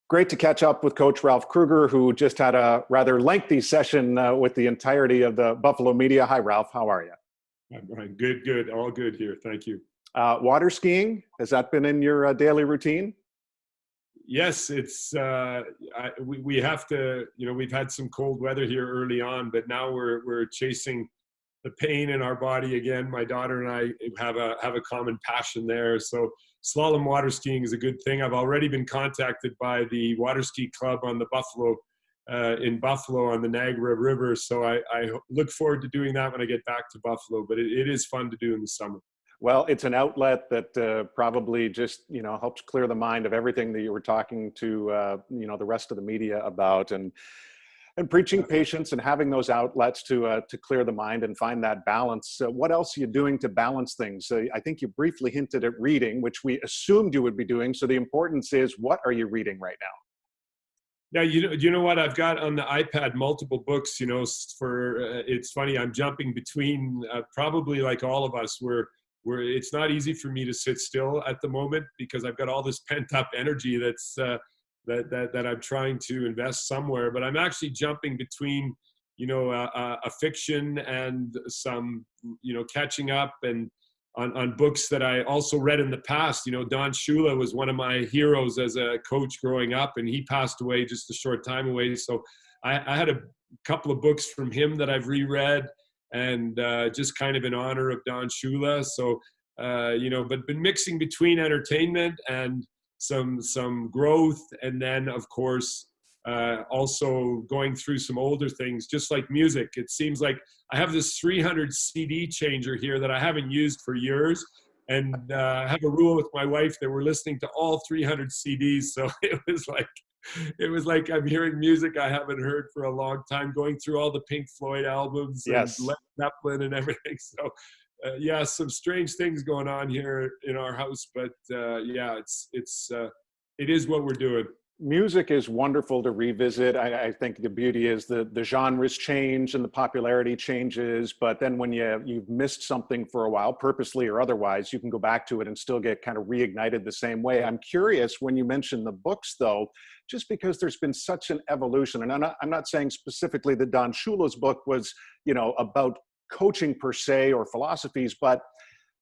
Great to catch up with Coach Ralph Krueger, who just had a rather lengthy session with the entirety of the Buffalo media. Hi, Ralph. How are you? I'm good, good. All good here. Thank you. Water skiing, has that been in your daily routine? Yes, it's we have to. We've had some cold weather here early on, but now we're chasing the pain in our body again. My daughter and I have a common passion there. So slalom water skiing is a good thing. I've already been contacted by the water ski club on the in Buffalo on the Niagara River. So I look forward to doing that when I get back to Buffalo, but it is fun to do in the summer. Well, it's an outlet that probably just, helps clear the mind of everything that you were talking to, the rest of the media about, and preaching patience and having those outlets to clear the mind and find that balance. What else are you doing to balance things? I think you briefly hinted at reading, which we assumed you would be doing. So the importance is, what are you reading right now? Yeah, you know what? I've got on the iPad multiple books. It's funny. I'm jumping between probably like all of us. Where it's not easy for me to sit still at the moment because I've got all this pent up energy that I'm trying to invest somewhere. But I'm actually jumping between, a fiction and some, catching up and on books that I also read in the past. Don Shula was one of my heroes as a coach growing up, and he passed away just a short time away. So I had a couple of books from him that I've reread, and just kind of in honor of Don Shula. So, but been mixing between entertainment and some growth, and then of course also going through some older things, just like music. It seems like I have this 300 CD changer here that I haven't used for years, and I have a rule with my wife that we're listening to all 300 CDs. So it was like I'm hearing music I haven't heard for a long time, going through all the Pink Floyd albums. Yes. And Led Zeppelin and everything. So some strange things going on here in our house, but it is what we're doing. Music is wonderful to revisit. I think the beauty is the genres change and the popularity changes, but then when you've missed something for a while, purposely or otherwise, you can go back to it and still get kind of reignited the same way. I'm curious when you mentioned the books, though, just because there's been such an evolution, and I'm not saying specifically that Don Shula's book was, about coaching per se or philosophies, but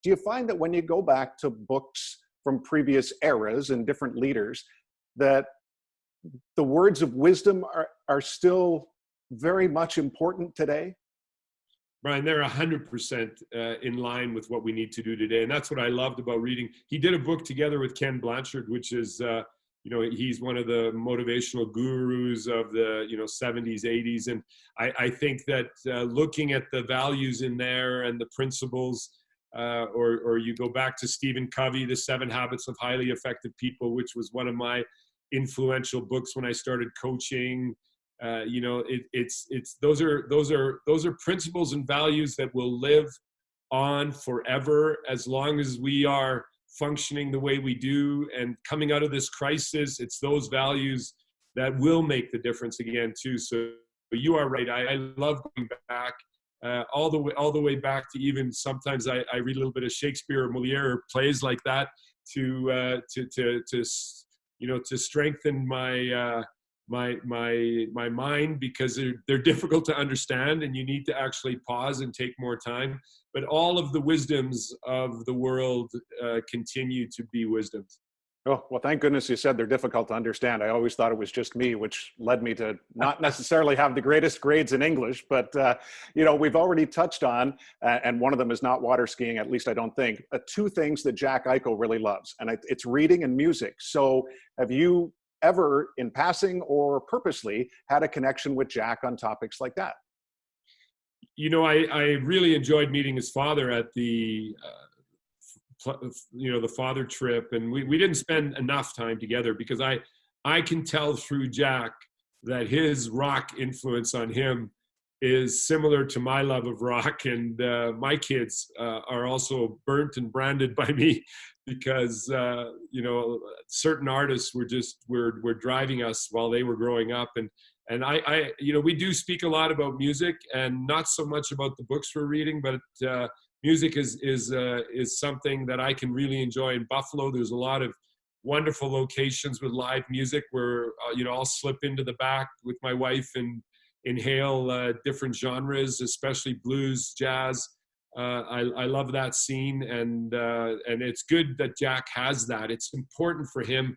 do you find that when you go back to books from previous eras and different leaders, that the words of wisdom are still very much important today? Brian, they're 100% in line with what we need to do today. And that's what I loved about reading. He did a book together with Ken Blanchard, which is, he's one of the motivational gurus of the, 70s, 80s. And I think that looking at the values in there and the principles, or you go back to Stephen Covey, The 7 Habits of Highly Effective People, which was one of my influential books when I started coaching. Those are principles and values that will live on forever as long as we are functioning the way we do. And coming out of this crisis, it's those values that will make the difference again too. So you are right. I love going back all the way back to even sometimes I read a little bit of Shakespeare or Moliere or plays like that to strengthen my mind, because they're difficult to understand and you need to actually pause and take more time. But all of the wisdoms of the world continue to be wisdoms. Oh, well, thank goodness you said they're difficult to understand. I always thought it was just me, which led me to not necessarily have the greatest grades in English. But, we've already touched on, and one of them is not water skiing, at least I don't think, two things that Jack Eichel really loves, and it's reading and music. So have you ever, in passing or purposely, had a connection with Jack on topics like that? I really enjoyed meeting his father at the father trip, and we didn't spend enough time together because I can tell through Jack that his rock influence on him is similar to my love of rock, and my kids are also burnt and branded by me because certain artists were driving us while they were growing up, and I we do speak a lot about music and not so much about the books we're reading, but music is something that I can really enjoy. In Buffalo, there's a lot of wonderful locations with live music where, I'll slip into the back with my wife and inhale different genres, especially blues, jazz. I love that scene, and it's good that Jack has that. It's important for him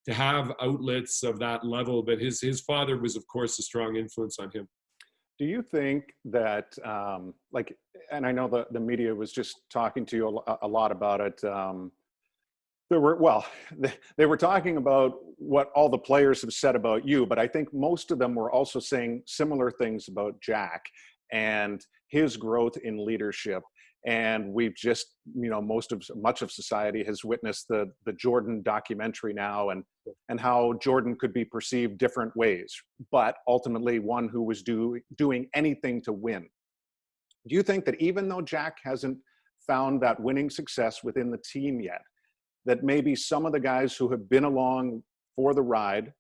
to have outlets of that level, but his father was, of course, a strong influence on him. Do you think that, and I know the media was just talking to you a lot about it. They were talking about what all the players have said about you, but I think most of them were also saying similar things about Jack and his growth in leadership. And we've just, much of society has witnessed the Jordan documentary now, and how Jordan could be perceived different ways, but ultimately one who was doing anything to win. Do you think that even though Jack hasn't found that winning success within the team yet, that maybe some of the guys who have been along for the ride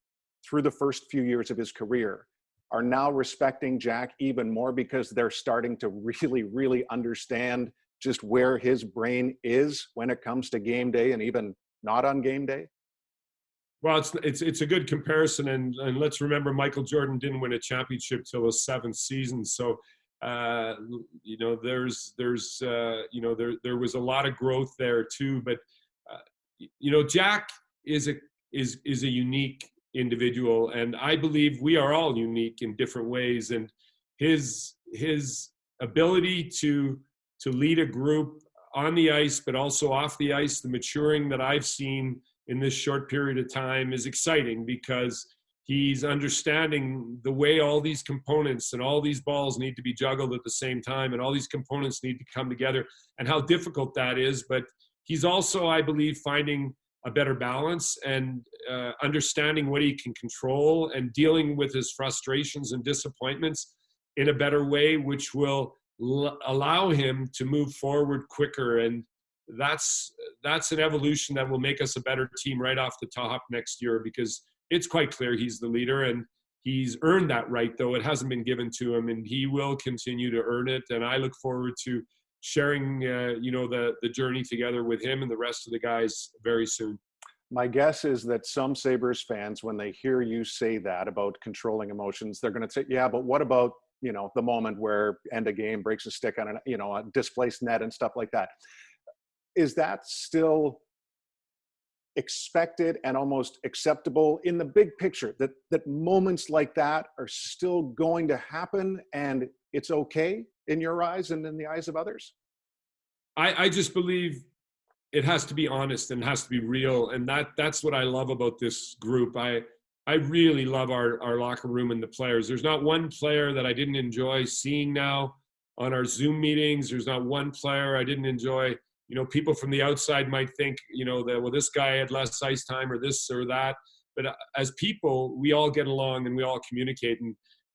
through the first few years of his career are now respecting Jack even more because they're starting to really, really understand just where his brain is when it comes to game day and even not on game day? Well, it's a good comparison, and let's remember Michael Jordan didn't win a championship till his 7th season. So, there was a lot of growth there too. But Jack is a unique individual, and I believe we are all unique in different ways. And his ability to lead a group on the ice, but also off the ice, the maturing that I've seen in this short period of time is exciting, because he's understanding the way all these components and all these balls need to be juggled at the same time, and all these components need to come together, and how difficult that is. But he's also, I believe, finding a better balance and understanding what he can control and dealing with his frustrations and disappointments in a better way, which will allow him to move forward quicker. And that's an evolution that will make us a better team right off the top next year, because it's quite clear he's the leader, and he's earned that right, though it hasn't been given to him, and he will continue to earn it. And I look forward to sharing, the journey together with him and the rest of the guys very soon. My guess is that some Sabres fans, when they hear you say that about controlling emotions, they're going to say, yeah, but what about, the moment where end of game breaks a stick on a displaced net and stuff like that? Is that still expected and almost acceptable in the big picture, that moments like that are still going to happen and it's okay in your eyes and in the eyes of others? I just believe it has to be honest and has to be real. And that's what I love about this group. I really love our locker room and the players. There's not one player that I didn't enjoy seeing now on our Zoom meetings. There's not one player I didn't enjoy. People from the outside might think, that, well, this guy had less ice time or this or that. But as people, we all get along and we all communicate.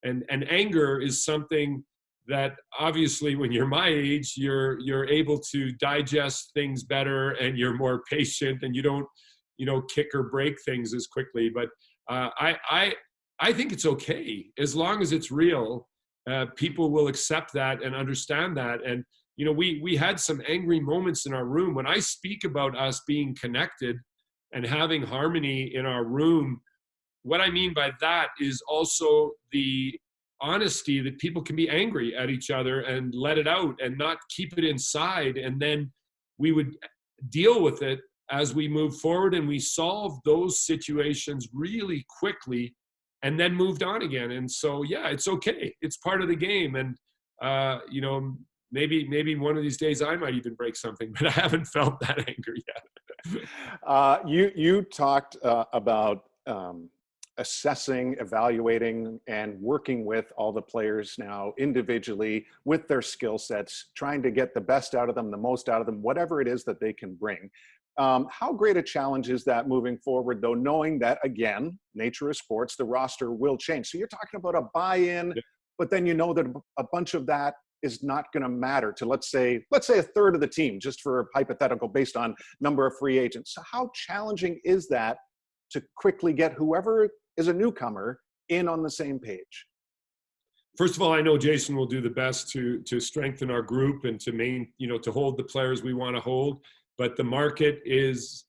And anger is something that obviously when you're my age, you're able to digest things better, and you're more patient, and you don't, kick or break things as quickly. But I think it's okay as long as it's real. People will accept that and understand that. And we had some angry moments in our room. When I speak about us being connected and having harmony in our room, what I mean by that is also the honesty that people can be angry at each other and let it out and not keep it inside. And then we would deal with it as we move forward, and we solved those situations really quickly and then moved on again. And so, yeah, it's okay. It's part of the game. And, maybe one of these days I might even break something, but I haven't felt that anger yet. You talked about assessing, evaluating, and working with all the players now individually with their skill sets, trying to get the best out of them, the most out of them, whatever it is that they can bring. How great a challenge is that moving forward, though, knowing that, again, nature of sports, the roster will change. So you're talking about a buy-in, but then that a bunch of that is not going to matter to, let's say a third of the team, just for a hypothetical based on number of free agents. So how challenging is that to quickly get whoever is a newcomer in on the same page? First of all, I know Jason will do the best to strengthen our group and to hold the players we want to hold. But the market is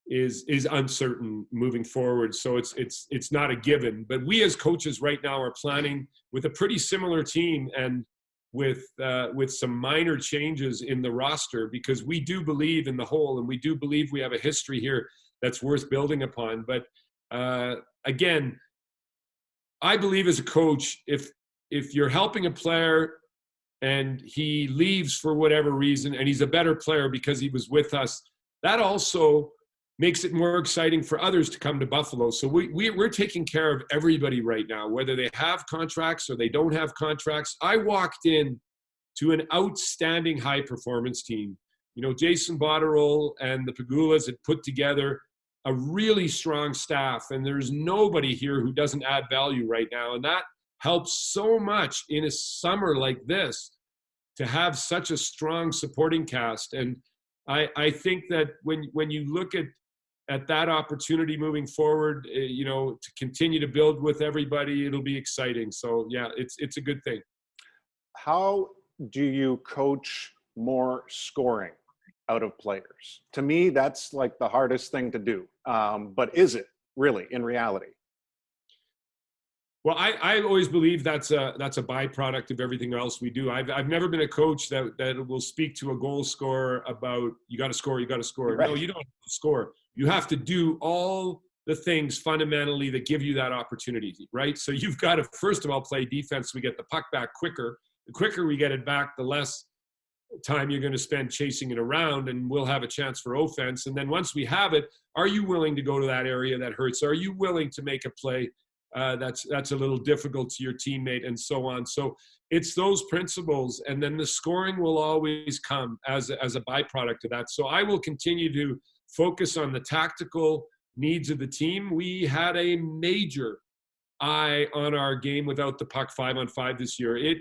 is uncertain moving forward. So it's not a given. But we as coaches right now are planning with a pretty similar team and with some minor changes in the roster, because we do believe in the whole, and we do believe we have a history here that's worth building upon. But again, I believe as a coach, if you're helping a player and he leaves for whatever reason, and he's a better player because he was with us, that also makes it more exciting for others to come to Buffalo. So we're taking care of everybody right now, whether they have contracts or they don't have contracts. I walked in to an outstanding high performance team. You know, Jason Botterill and the Pagulas had put together a really strong staff, and there's nobody here who doesn't add value right now. And that helps so much in a summer like this to have such a strong supporting cast. And I think that when you look at that opportunity moving forward, you know, to continue to build with everybody, it'll be exciting. So yeah, it's a good thing. How do you coach more scoring out of players? To me, that's like the hardest thing to do. But is it really in reality? Well, I always believe that's a byproduct of everything else we do. I've never been a coach that will speak to a goal scorer about you got to score, you got to score. Right. No, you don't have to score. You have to do all the things fundamentally that give you that opportunity, right? So you've got to first of all play defense. So we get the puck back quicker. The quicker we get it back, the less time you're going to spend chasing it around, and we'll have a chance for offense. And then once we have it, are you willing to go to that area that hurts? Are you willing to make a play that's a little difficult to your teammate, and so on? So it's those principles, and then the scoring will always come as a byproduct of that. So I will continue to focus on the tactical needs of the team. We had a major eye on our game without the puck 5-on-5 this year. It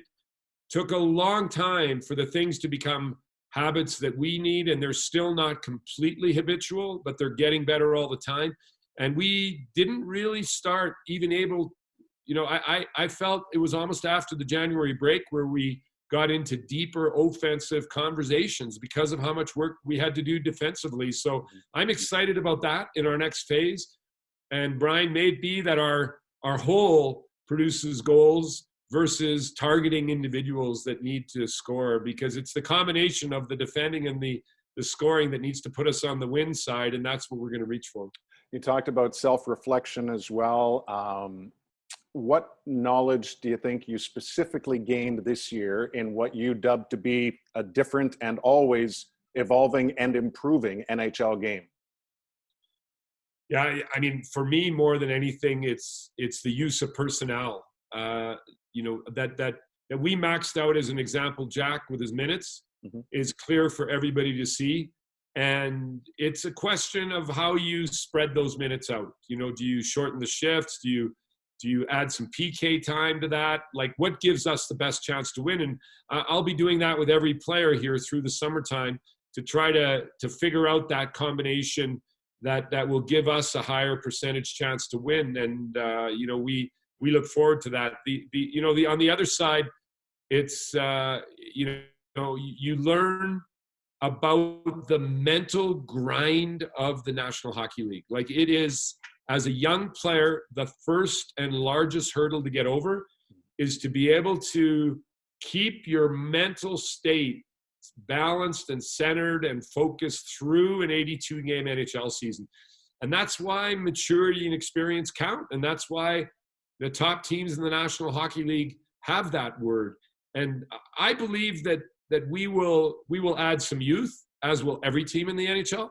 took a long time for the things to become habits that we need, and they're still not completely habitual, but they're getting better all the time. And we didn't really start even able, you know, I felt it was almost after the January break where we got into deeper offensive conversations because of how much work we had to do defensively. So I'm excited about that in our next phase. And Brian, may it be that our whole produces goals versus targeting individuals that need to score, because it's the combination of the defending and the scoring that needs to put us on the win side, and that's what we're going to reach for. You talked about self-reflection as well. What knowledge do you think you specifically gained this year in what you dubbed to be a different and always evolving and improving NHL game? Yeah, I mean, for me, more than anything, it's the use of personnel. You know, that we maxed out as an example, Jack, with his minutes, is clear for everybody to see. And it's a question of how you spread those minutes out. You know, do you shorten the shifts? Do you add some PK time to that? Like, what gives us the best chance to win? And I'll be doing that with every player here through the summertime to try to figure out that combination that will give us a higher percentage chance to win. And you know, we look forward to that. You know, on the other side, it's you know, you learn about the mental grind of the National Hockey League. Like, it is, as a young player, the first and largest hurdle to get over is to be able to keep your mental state balanced and centered and focused through an 82-game NHL season. And that's why maturity and experience count. And that's why the top teams in the National Hockey League have that word. And I believe that we will add some youth, as will every team in the NHL,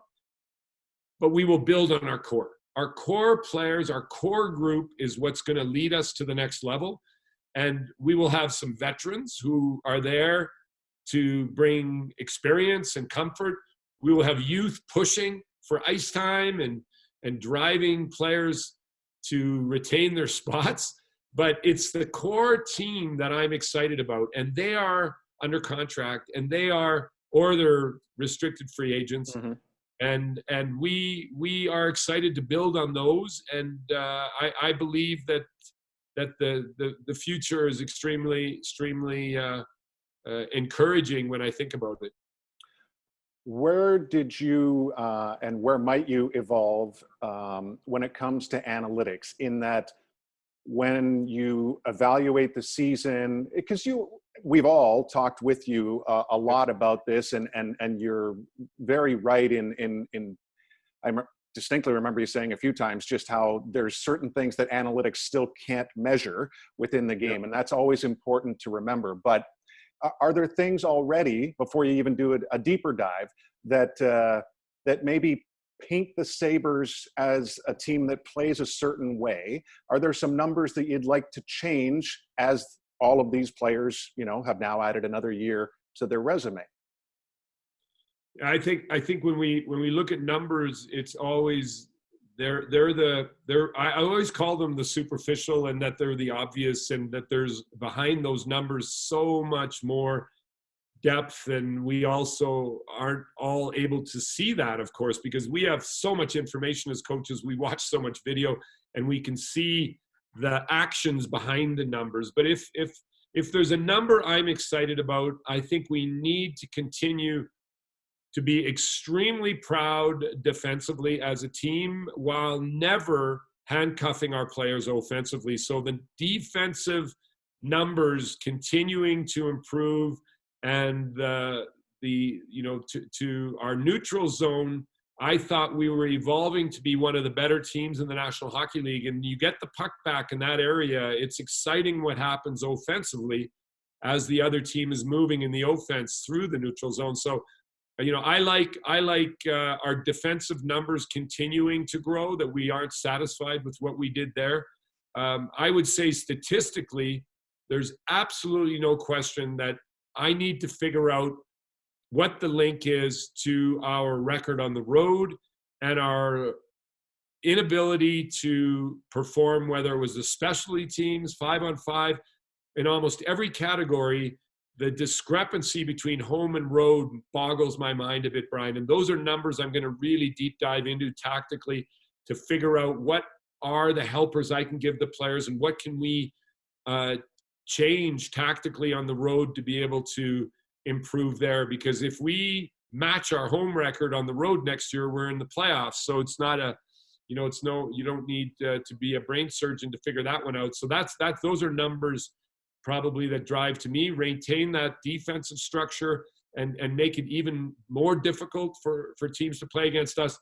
but we will build on our core. Our core players, our core group is what's going to lead us to the next level. And we will have some veterans who are there to bring experience and comfort. We will have youth pushing for ice time and driving players to retain their spots. But it's the core team that I'm excited about. And they are under contract, and they're restricted free agents. And we are excited to build on those. And I believe that the future is extremely encouraging when I think about it. Where did you and where might you evolve when it comes to analytics? In that, when you evaluate the season, because we've all talked with you a lot about this, and you're very right in distinctly remember you saying a few times just how there's certain things that analytics still can't measure within the game, and that's always important to remember. But are there things already, before you even do a deeper dive, that that maybe paint the Sabres as a team that plays a certain way? Are there some numbers that you'd like to change as all of these players, have now added another year to their resume? I think when we look at numbers, it's always they're I always call them the superficial, and that they're the obvious, and that there's behind those numbers so much more depth, and we also aren't all able to see that, of course, because we have so much information as coaches. We watch so much video, and we can see the actions behind the numbers. But if there's a number I'm excited about, I think we need to continue to be extremely proud defensively as a team, while never handcuffing our players offensively. So the defensive numbers continuing to improve, and to our neutral zone, I thought we were evolving to be one of the better teams in the National Hockey League. And you get the puck back in that area, it's exciting what happens offensively as the other team is moving in the offense through the neutral zone. So I like our defensive numbers continuing to grow, that we aren't satisfied with what we did there. I would say statistically, there's absolutely no question that I need to figure out what the link is to our record on the road and our inability to perform, whether it was the specialty teams, 5-on-5, in almost every category. The discrepancy between home and road boggles my mind a bit, Brian. And those are numbers I'm going to really deep dive into tactically to figure out what are the helpers I can give the players, and what can we change tactically on the road to be able to improve there. Because if we match our home record on the road next year, we're in the playoffs. So it's not you don't need to be a brain surgeon to figure that one out. So those are numbers probably that drive to me, maintain that defensive structure and make it even more difficult for teams to play against us,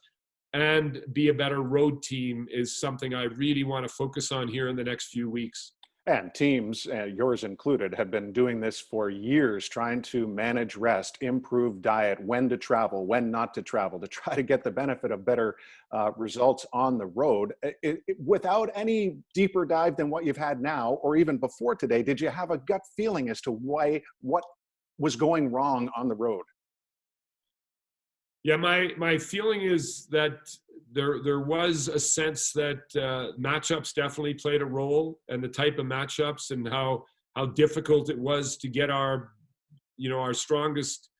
and be a better road team is something I really want to focus on here in the next few weeks. And teams, yours included, have been doing this for years, trying to manage rest, improve diet, when to travel, when not to travel, to try to get the benefit of better results on the road. Without any deeper dive than what you've had now, or even before today, did you have a gut feeling as to what was going wrong on the road? Yeah, my feeling is that there was a sense that matchups definitely played a role, and the type of matchups, and how difficult it was to get our strongest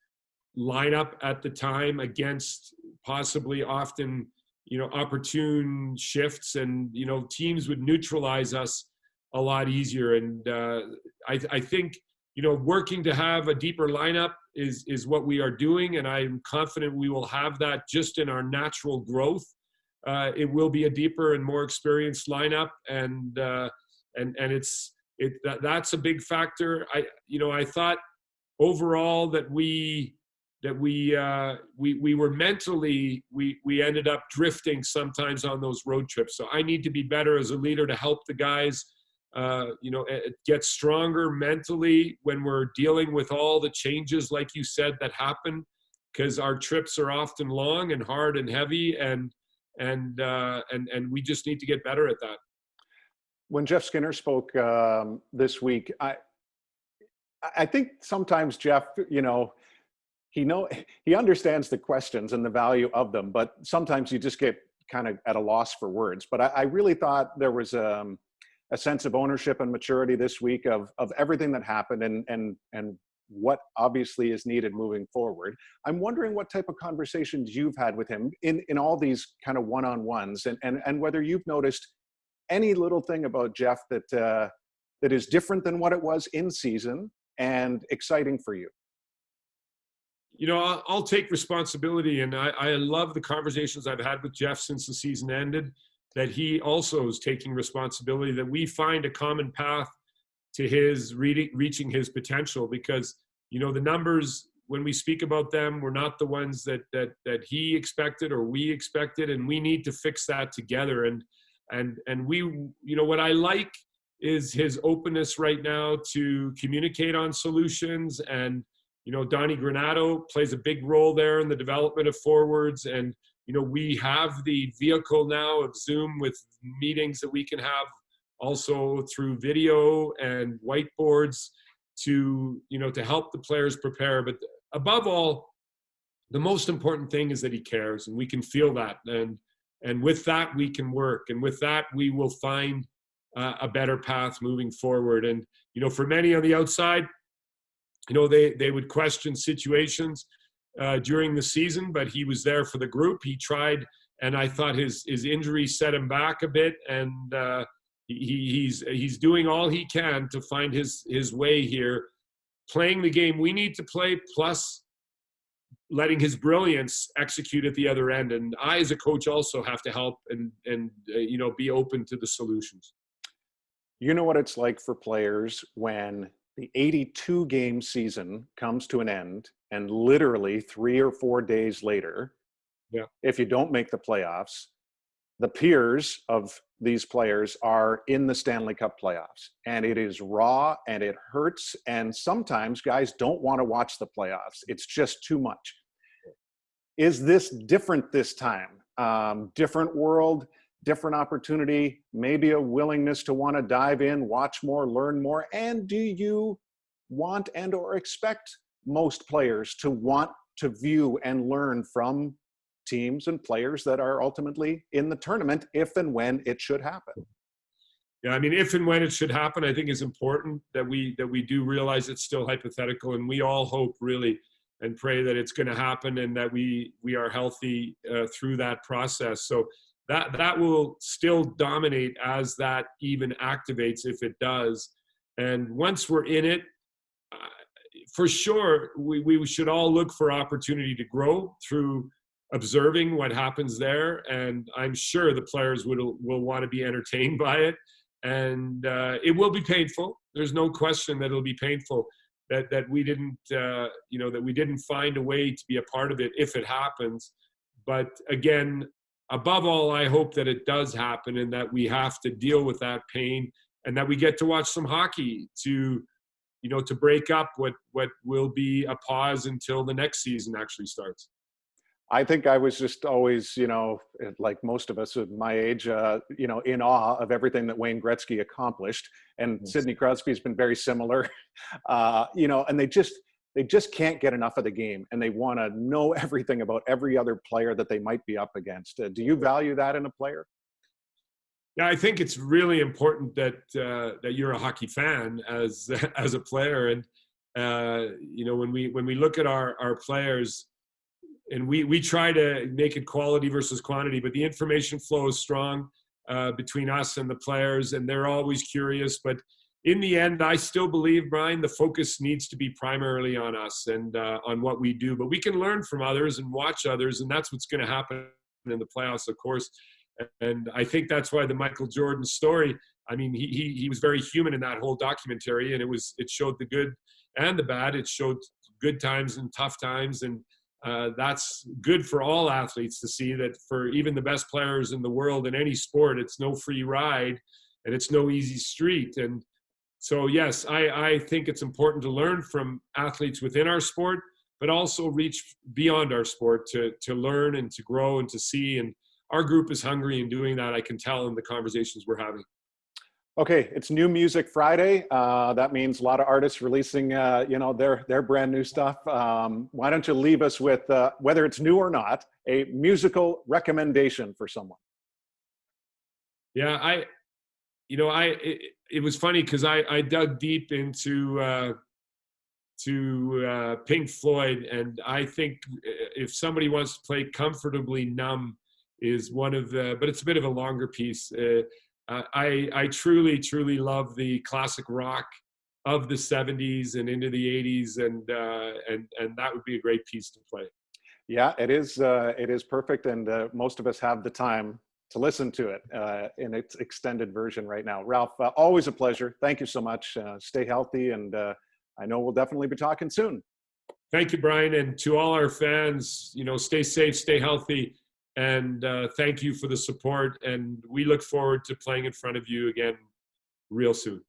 lineup at the time against possibly often opportune shifts, and teams would neutralize us a lot easier. And I think working to have a deeper lineup is what we are doing, and I'm confident we will have that just in our natural growth. It will be a deeper and more experienced lineup, and that's a big factor. I thought overall that we were mentally, we ended up drifting sometimes on those road trips. So I need to be better as a leader to help the guys get stronger mentally when we're dealing with all the changes, like you said, that happen, because our trips are often long and hard and heavy, and we just need to get better at that. When Jeff Skinner spoke this week, I think sometimes Jeff, he understands the questions and the value of them, but sometimes you just get kind of at a loss for words. But I really thought there was a sense of ownership and maturity this week of everything that happened and what obviously is needed moving forward. I'm wondering what type of conversations you've had with him in all these kind of one-on-ones, and whether you've noticed any little thing about Jeff that is different than what it was in season and exciting for you. I'll take responsibility, and I love the conversations I've had with Jeff since the season ended, that he also is taking responsibility, that we find a common path to his reaching his potential, because, the numbers, when we speak about them, were not the ones that he expected or we expected, and we need to fix that together. And we, what I like is his openness right now to communicate on solutions. And Donnie Granato plays a big role there in the development of forwards. And, we have the vehicle now of Zoom with meetings that we can have also through video and whiteboards to help the players prepare. But above all, the most important thing is that he cares, and we can feel that. And with that, we can work. And with that, we will find a better path moving forward. And, for many on the outside, they would question situations during the season, but he was there for the group. He tried, and I thought his injury set him back a bit. And he's doing all he can to find his way here, playing the game we need to play, plus letting his brilliance execute at the other end. And I, as a coach, also have to help and be open to the solutions. You know what it's like for players when the 82 game season comes to an end, and literally 3 or 4 days later, if you don't make the playoffs, the peers of these players are in the Stanley Cup playoffs, and it is raw and it hurts. And sometimes guys don't want to watch the playoffs. It's just too much. Is this different this time? Different world, different opportunity, maybe a willingness to want to dive in, watch more, learn more. And do you want and or expect most players to want to view and learn from teams and players that are ultimately in the tournament, if and when it should happen? Yeah, I mean, if and when it should happen, I think is important that we do realize it's still hypothetical, and we all hope really and pray that it's going to happen and that we are healthy through that process. So that will still dominate as that even activates, if it does. And once we're in it, for sure, we should all look for opportunity to grow through observing what happens there. And I'm sure the players will want to be entertained by it. And it will be painful. There's no question that it'll be painful that we didn't, that we didn't find a way to be a part of it if it happens. But again, above all, I hope that it does happen and that we have to deal with that pain and that we get to watch some hockey to break up what will be a pause until the next season actually starts. I think I was just always, like most of us at my age, in awe of everything that Wayne Gretzky accomplished. And Sidney Crosby's been very similar, and they just can't get enough of the game, and they want to know everything about every other player that they might be up against. Do you value that in a player? Yeah, I think it's really important that you're a hockey fan as a player, and when we look at our players, and we try to make it quality versus quantity, but the information flow is strong between us and the players, and they're always curious. But in the end, I still believe, Brian, the focus needs to be primarily on us and on what we do. But we can learn from others and watch others, and that's what's going to happen in the playoffs, of course. And I think that's why the Michael Jordan story, I mean, he was very human in that whole documentary, and it showed the good and the bad. It showed good times and tough times, and that's good for all athletes to see that for even the best players in the world in any sport, it's no free ride and it's no easy street. And so, yes, I think it's important to learn from athletes within our sport, but also reach beyond our sport to learn and to grow and to see. And our group is hungry in doing that. I can tell in the conversations we're having. Okay, it's New Music Friday. That means a lot of artists releasing, their brand new stuff. Why don't you leave us with, whether it's new or not, a musical recommendation for someone? Yeah, it was funny because I dug deep into Pink Floyd, and I think if somebody wants to play Comfortably Numb is one of the, but it's a bit of a longer piece. I truly, truly love the classic rock of the 70s and into the 80s, and that would be a great piece to play. Yeah, it is. It is perfect, and most of us have the time to listen to it in its extended version right now. Ralph, always a pleasure. Thank you so much. Stay healthy, and I know we'll definitely be talking soon. Thank you, Brian, and to all our fans, stay safe, stay healthy, and thank you for the support. And we look forward to playing in front of you again real soon.